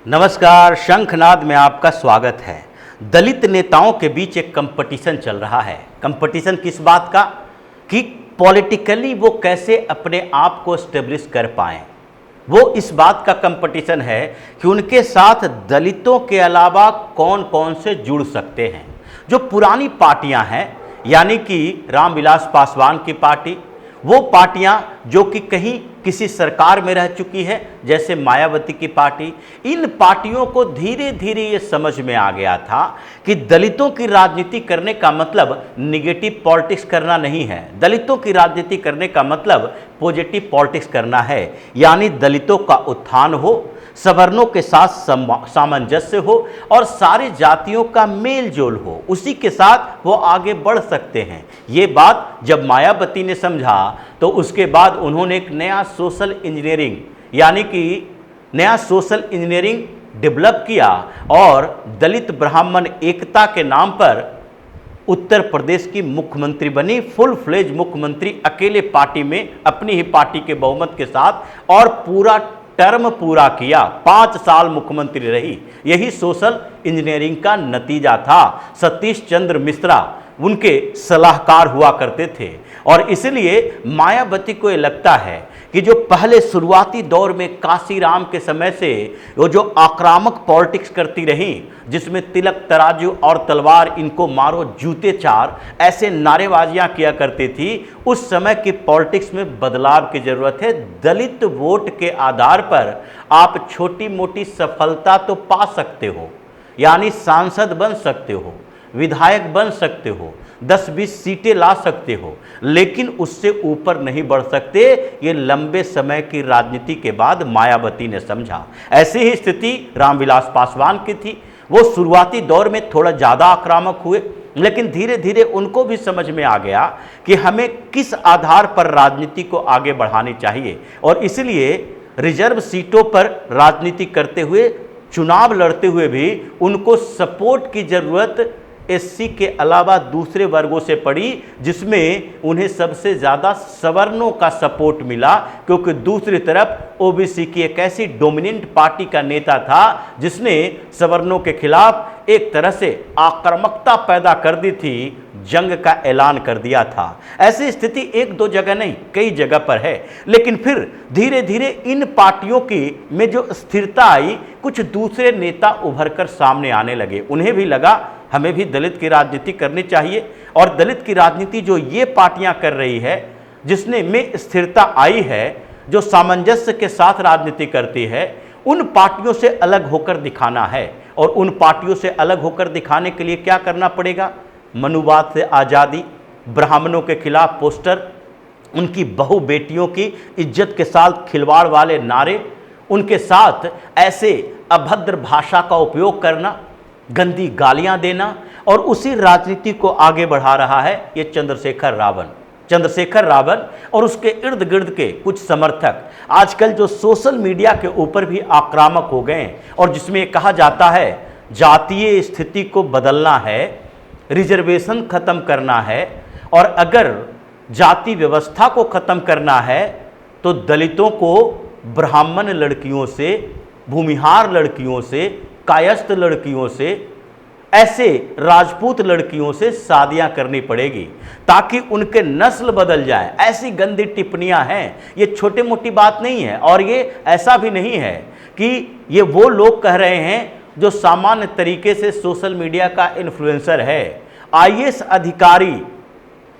नमस्कार, शंखनाद में आपका स्वागत है। दलित नेताओं के बीच एक कंपटीशन चल रहा है। कंपटीशन किस बात का? कि पॉलिटिकली वो कैसे अपने आप को एस्टेब्लिश कर पाएं। वो इस बात का कंपटीशन है कि उनके साथ दलितों के अलावा कौन कौन से जुड़ सकते हैं। जो पुरानी पार्टियां हैं, यानी कि रामविलास पासवान की पार्टी, वो पार्टियां जो कि कहीं किसी सरकार में रह चुकी है, जैसे मायावती की पार्टी, इन पार्टियों को धीरे धीरे ये समझ में आ गया था कि दलितों की राजनीति करने का मतलब निगेटिव पॉलिटिक्स करना नहीं है। दलितों की राजनीति करने का मतलब पॉजिटिव पॉलिटिक्स करना है, यानी दलितों का उत्थान हो, सवर्णों के साथ सामंजस्य हो और सारी जातियों का मेल जोल हो, उसी के साथ वो आगे बढ़ सकते हैं। ये बात जब मायावती ने समझा तो उसके बाद उन्होंने एक नया सोशल इंजीनियरिंग, यानी कि नया सोशल इंजीनियरिंग डेवलप किया और दलित ब्राह्मण एकता के नाम पर उत्तर प्रदेश की मुख्यमंत्री बनी। फुल फ्लेज मुख्यमंत्री, अकेले पार्टी में, अपनी ही पार्टी के बहुमत के साथ, और पूरा टर्म पूरा किया। 5 साल मुख्यमंत्री रही। यही सोशल इंजीनियरिंग का नतीजा था। सतीश चंद्र मिश्रा उनके सलाहकार हुआ करते थे और इसलिए मायावती को ये लगता है कि जो पहले शुरुआती दौर में काशीराम के समय से वो जो आक्रामक पॉलिटिक्स करती रही, जिसमें तिलक तराजू और तलवार, इनको मारो जूते चार, ऐसे नारेबाजियां किया करती थी, उस समय की पॉलिटिक्स में बदलाव की जरूरत है। दलित वोट के आधार पर आप छोटी मोटी सफलता तो पा सकते हो, यानी सांसद बन सकते हो, विधायक बन सकते हो, 10-20 सीटें ला सकते हो, लेकिन उससे ऊपर नहीं बढ़ सकते। ये लंबे समय की राजनीति के बाद मायावती ने समझा। ऐसी ही स्थिति रामविलास पासवान की थी। वो शुरुआती दौर में थोड़ा ज़्यादा आक्रामक हुए, लेकिन धीरे धीरे उनको भी समझ में आ गया कि हमें किस आधार पर राजनीति को आगे बढ़ानी चाहिए, और इसलिए रिजर्व सीटों पर राजनीति करते हुए, चुनाव लड़ते हुए भी उनको सपोर्ट की जरूरत एससी के अलावा दूसरे वर्गों से पड़ी, जिसमें उन्हें सबसे ज़्यादा सवर्णों का सपोर्ट मिला, क्योंकि दूसरी तरफ ओबीसी की एक ऐसी डोमिनेंट पार्टी का नेता था जिसने सवर्णों के खिलाफ एक तरह से आक्रामकता पैदा कर दी थी, जंग का ऐलान कर दिया था। ऐसी स्थिति एक दो जगह नहीं, कई जगह पर है। लेकिन फिर धीरे धीरे इन पार्टियों की में जो स्थिरता आई, कुछ दूसरे नेता उभर कर सामने आने लगे। उन्हें भी लगा हमें भी दलित की राजनीति करनी चाहिए, और दलित की राजनीति जो ये पार्टियां कर रही है, जिसने में स्थिरता आई है, जो सामंजस्य के साथ राजनीति करती है, उन पार्टियों से अलग होकर दिखाना है। और उन पार्टियों से अलग होकर दिखाने के लिए क्या करना पड़ेगा? मनुवाद से आज़ादी, ब्राह्मणों के खिलाफ पोस्टर, उनकी बहु बेटियों की इज्जत के साथ खिलवाड़ वाले नारे, उनके साथ ऐसे अभद्र भाषा का उपयोग करना, गंदी गालियां देना, और उसी राजनीति को आगे बढ़ा रहा है ये चंद्रशेखर रावण और उसके इर्द गिर्द के कुछ समर्थक आजकल जो सोशल मीडिया के ऊपर भी आक्रामक हो गए, और जिसमें कहा जाता है जातीय स्थिति को बदलना है, रिजर्वेशन खत्म करना है, और अगर जाति व्यवस्था को खत्म करना है तो दलितों को ब्राह्मण लड़कियों से, भूमिहार लड़कियों से, कायस्थ लड़कियों से, ऐसे राजपूत लड़कियों से शादियां करनी पड़ेगी ताकि उनके नस्ल बदल जाए। ऐसी गंदी टिप्पणियां हैं। ये छोटी मोटी बात नहीं है, और ये ऐसा भी नहीं है कि ये वो लोग कह रहे हैं जो सामान्य तरीके से सोशल मीडिया का इन्फ्लुएंसर है। आईएएस अधिकारी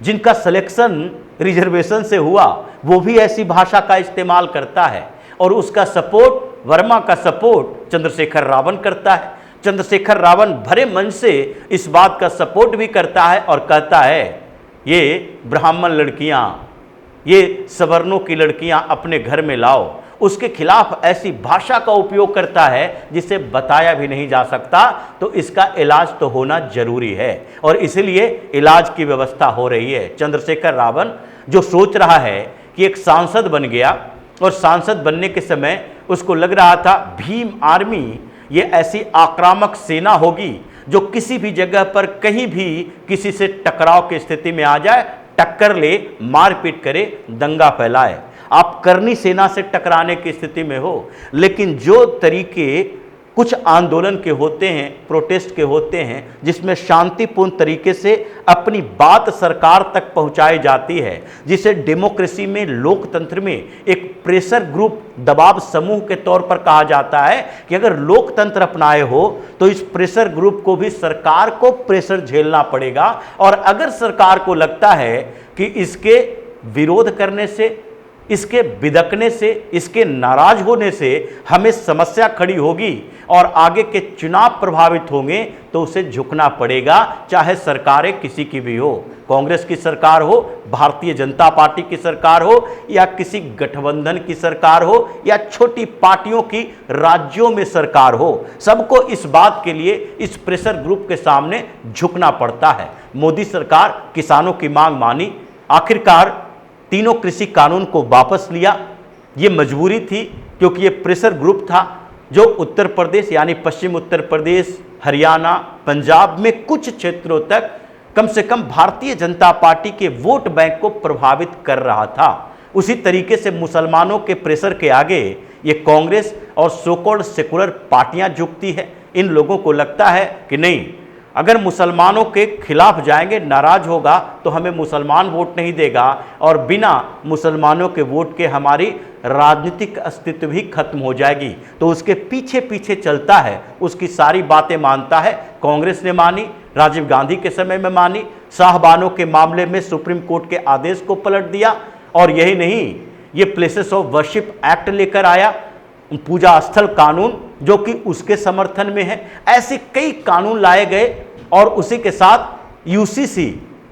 जिनका सिलेक्शन रिजर्वेशन से हुआ, वो भी ऐसी भाषा का इस्तेमाल करता है, और उसका सपोर्ट, वर्मा का सपोर्ट चंद्रशेखर रावण करता है। चंद्रशेखर रावण भरे मन से इस बात का सपोर्ट भी करता है और कहता है ये ब्राह्मण लड़कियां, ये सवर्णों की लड़कियां अपने घर में लाओ। उसके खिलाफ ऐसी भाषा का उपयोग करता है जिसे बताया भी नहीं जा सकता। तो इसका इलाज तो होना जरूरी है, और इसलिए इलाज की व्यवस्था हो रही है। चंद्रशेखर रावण जो सोच रहा है कि एक सांसद बन गया, और सांसद बनने के समय उसको लग रहा था भीम आर्मी ये ऐसी आक्रामक सेना होगी जो किसी भी जगह पर कहीं भी किसी से टकराव की स्थिति में आ जाए टक्कर ले, मारपीट करे, दंगा फैलाए। आप करनी सेना से टकराने की स्थिति में हो, लेकिन जो तरीके कुछ आंदोलन के होते हैं, प्रोटेस्ट के होते हैं, जिसमें शांतिपूर्ण तरीके से अपनी बात सरकार तक पहुंचाई जाती है, जिसे डेमोक्रेसी में, लोकतंत्र में एक प्रेशर ग्रुप, दबाव समूह के तौर पर कहा जाता है कि अगर लोकतंत्र अपनाए हो तो इस प्रेशर ग्रुप को भी सरकार को प्रेशर झेलना पड़ेगा। और अगर सरकार को लगता है कि इसके विरोध करने से, इसके बिदकने से, इसके नाराज होने से हमें समस्या खड़ी होगी और आगे के चुनाव प्रभावित होंगे, तो उसे झुकना पड़ेगा, चाहे सरकारें किसी की भी हो, कांग्रेस की सरकार हो, भारतीय जनता पार्टी की सरकार हो, या किसी गठबंधन की सरकार हो, या छोटी पार्टियों की राज्यों में सरकार हो। सबको इस बात के लिए इस प्रेशर ग्रुप के सामने झुकना पड़ता है। मोदी सरकार किसानों की मांग मानी, आखिरकार तीनों कृषि कानून को वापस लिया। ये मजबूरी थी, क्योंकि ये प्रेशर ग्रुप था जो उत्तर प्रदेश यानी पश्चिम उत्तर प्रदेश, हरियाणा, पंजाब में कुछ क्षेत्रों तक कम से कम भारतीय जनता पार्टी के वोट बैंक को प्रभावित कर रहा था। उसी तरीके से मुसलमानों के प्रेशर के आगे ये कांग्रेस और सो कॉल्ड सेकुलर पार्टियां झुकती है। इन लोगों को लगता है कि नहीं, अगर मुसलमानों के खिलाफ जाएंगे, नाराज होगा, तो हमें मुसलमान वोट नहीं देगा, और बिना मुसलमानों के वोट के हमारी राजनीतिक अस्तित्व भी खत्म हो जाएगी। तो उसके पीछे पीछे चलता है, उसकी सारी बातें मानता है। कांग्रेस ने मानी, राजीव गांधी के समय में मानी, शाहबानों के मामले में सुप्रीम कोर्ट के आदेश को पलट दिया, और यही नहीं, ये प्लेसेस ऑफ वर्शिप एक्ट लेकर आया, पूजा स्थल कानून जो कि उसके समर्थन में है। ऐसे कई कानून लाए गए, और उसी के साथ यूसीसी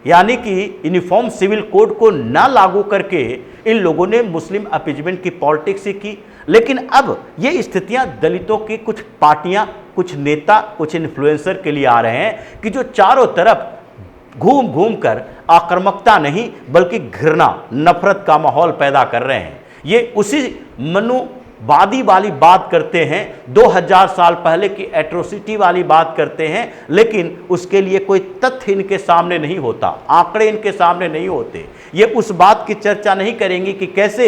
यानी कि यूनिफॉर्म सिविल कोड को ना लागू करके इन लोगों ने मुस्लिम अपीजमेंट की पॉलिटिक्स ही की। लेकिन अब ये स्थितियां दलितों की कुछ पार्टियां, कुछ नेता, कुछ इन्फ्लुएंसर के लिए आ रहे हैं कि जो चारों तरफ घूम घूम कर आक्रामकता नहीं बल्कि घृणा, नफरत का माहौल पैदा कर रहे हैं। ये उसी मनुवादी वाली बात करते हैं, 2000 साल पहले की एट्रोसिटी वाली बात करते हैं, लेकिन उसके लिए कोई तथ्य इनके सामने नहीं होता, आंकड़े इनके सामने नहीं होते। ये उस बात की चर्चा नहीं करेंगे कि कैसे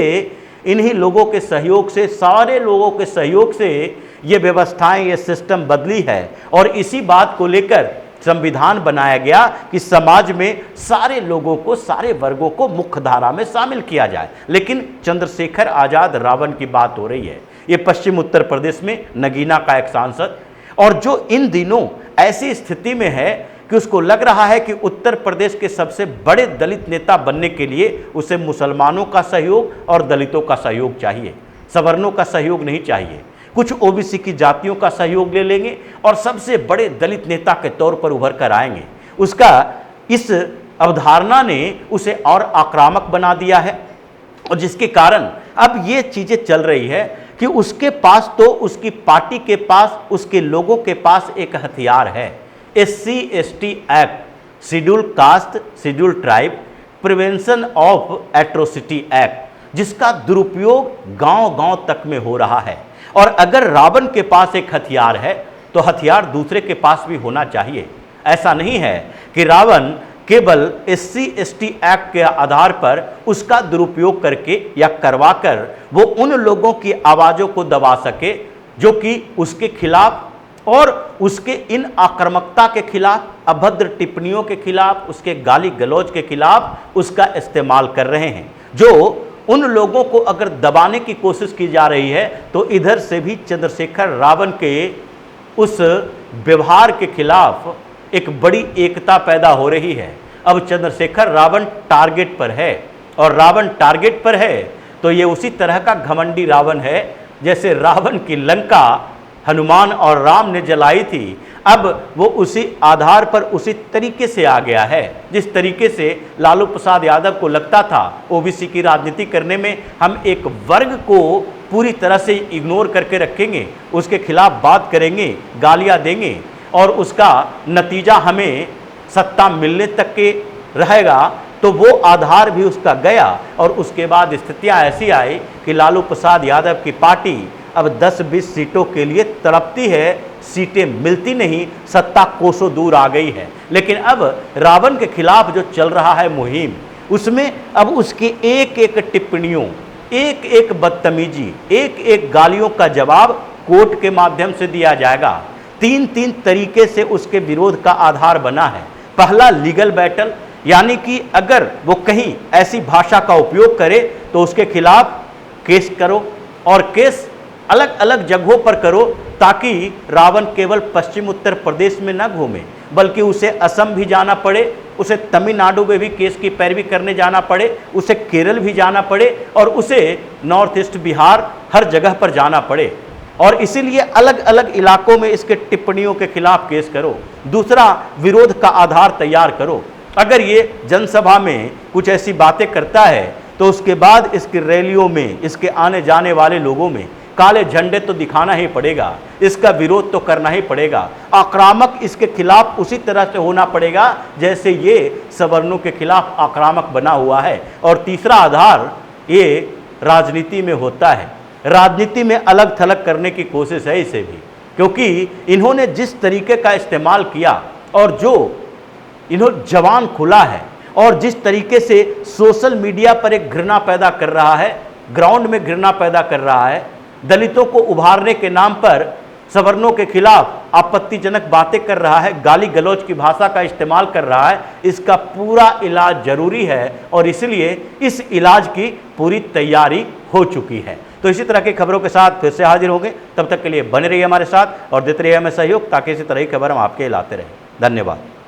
इन्हीं लोगों के सहयोग से, सारे लोगों के सहयोग से ये व्यवस्थाएं, ये सिस्टम बदली है, और इसी बात को लेकर संविधान बनाया गया कि समाज में सारे लोगों को, सारे वर्गों को मुख्य धारा में शामिल किया जाए। लेकिन चंद्रशेखर आजाद रावण की बात हो रही है। ये पश्चिम उत्तर प्रदेश में नगीना का एक सांसद, और जो इन दिनों ऐसी स्थिति में है कि उसको लग रहा है कि उत्तर प्रदेश के सबसे बड़े दलित नेता बनने के लिए उसे मुसलमानों का सहयोग और दलितों का सहयोग चाहिए, सवर्णों का सहयोग नहीं चाहिए। कुछ ओबीसी की जातियों का सहयोग ले लेंगे और सबसे बड़े दलित नेता के तौर पर उभर कर आएंगे। उसका इस अवधारणा ने उसे और आक्रामक बना दिया है, और जिसके कारण अब ये चीजें चल रही है कि उसके पास, तो उसकी पार्टी के पास, उसके लोगों के पास एक हथियार है, SC/ST act, schedule caste schedule tribe prevention of atrocity act, जिसका दुरुपयोग गांव-गांव तक में हो रहा है। और अगर रावण के पास एक हथियार है तो हथियार दूसरे के पास भी होना चाहिए। ऐसा नहीं है कि रावण केवल SC/ST एक्ट के आधार पर उसका दुरुपयोग करके या करवाकर वो उन लोगों की आवाज़ों को दबा सके जो कि उसके खिलाफ और उसके इन आक्रामकता के खिलाफ, अभद्र टिप्पणियों के खिलाफ, उसके गाली गलौज के खिलाफ उसका इस्तेमाल कर रहे हैं। जो उन लोगों को अगर दबाने की कोशिश की जा रही है तो इधर से भी चंद्रशेखर रावण के उस व्यवहार के खिलाफ एक बड़ी एकता पैदा हो रही है। अब चंद्रशेखर रावण टारगेट पर है, और रावण टारगेट पर है तो ये उसी तरह का घमंडी रावण है जैसे रावण की लंका हनुमान और राम ने जलाई थी। अब वो उसी आधार पर, उसी तरीके से आ गया है जिस तरीके से लालू प्रसाद यादव को लगता था ओबीसी की राजनीति करने में हम एक वर्ग को पूरी तरह से इग्नोर करके रखेंगे, उसके खिलाफ बात करेंगे, गालियां देंगे, और उसका नतीजा हमें सत्ता मिलने तक के रहेगा। तो वो आधार भी उसका गया, और उसके बाद स्थितियां ऐसी आई कि लालू प्रसाद यादव की पार्टी अब 10-20 सीटों के लिए तड़पती है, सीटें मिलती नहीं, सत्ता कोसों दूर आ गई है। लेकिन अब रावण के खिलाफ जो चल रहा है मुहिम, उसमें अब उसकी एक एक टिप्पणियों, एक एक बदतमीजी, एक एक गालियों का जवाब कोर्ट के माध्यम से दिया जाएगा। तीन तीन तरीके से उसके विरोध का आधार बना है। पहला लीगल बैटल, यानी कि अगर वो कहीं ऐसी भाषा का उपयोग करे तो उसके खिलाफ केस करो, और केस अलग अलग जगहों पर करो, ताकि रावण केवल पश्चिम उत्तर प्रदेश में न घूमे, बल्कि उसे असम भी जाना पड़े, उसे तमिलनाडु में भी केस की पैरवी करने जाना पड़े, उसे केरल भी जाना पड़े, और उसे नॉर्थ ईस्ट बिहार हर जगह पर जाना पड़े। और इसीलिए अलग अलग इलाकों में इसके टिप्पणियों के खिलाफ केस करो। दूसरा, विरोध का आधार तैयार करो। अगर ये जनसभा में कुछ ऐसी बातें करता है तो उसके बाद इसकी रैलियों में, इसके आने जाने वाले लोगों में काले झंडे तो दिखाना ही पड़ेगा, इसका विरोध तो करना ही पड़ेगा। आक्रामक इसके खिलाफ उसी तरह से होना पड़ेगा जैसे ये सवर्णों के खिलाफ आक्रामक बना हुआ है। और तीसरा आधार ये राजनीति में होता है, राजनीति में अलग थलग करने की कोशिश है इसे भी, क्योंकि इन्होंने जिस तरीके का इस्तेमाल किया और जो इन्होंने जवान खुला है और जिस तरीके से सोशल मीडिया पर एक घृणा पैदा कर रहा है, ग्राउंड में घृणा पैदा कर रहा है, दलितों को उभारने के नाम पर सवर्णों के खिलाफ आपत्तिजनक बातें कर रहा है, गाली गलौज की भाषा का इस्तेमाल कर रहा है, इसका पूरा इलाज जरूरी है और इसलिए इस इलाज की पूरी तैयारी हो चुकी है। तो इसी तरह की खबरों के साथ फिर से हाजिर होंगे, तब तक के लिए बने रहिए हमारे साथ और देते रहिए हमें सहयोग, ताकि इसी तरह की खबर हम आपके लाते रहें। धन्यवाद।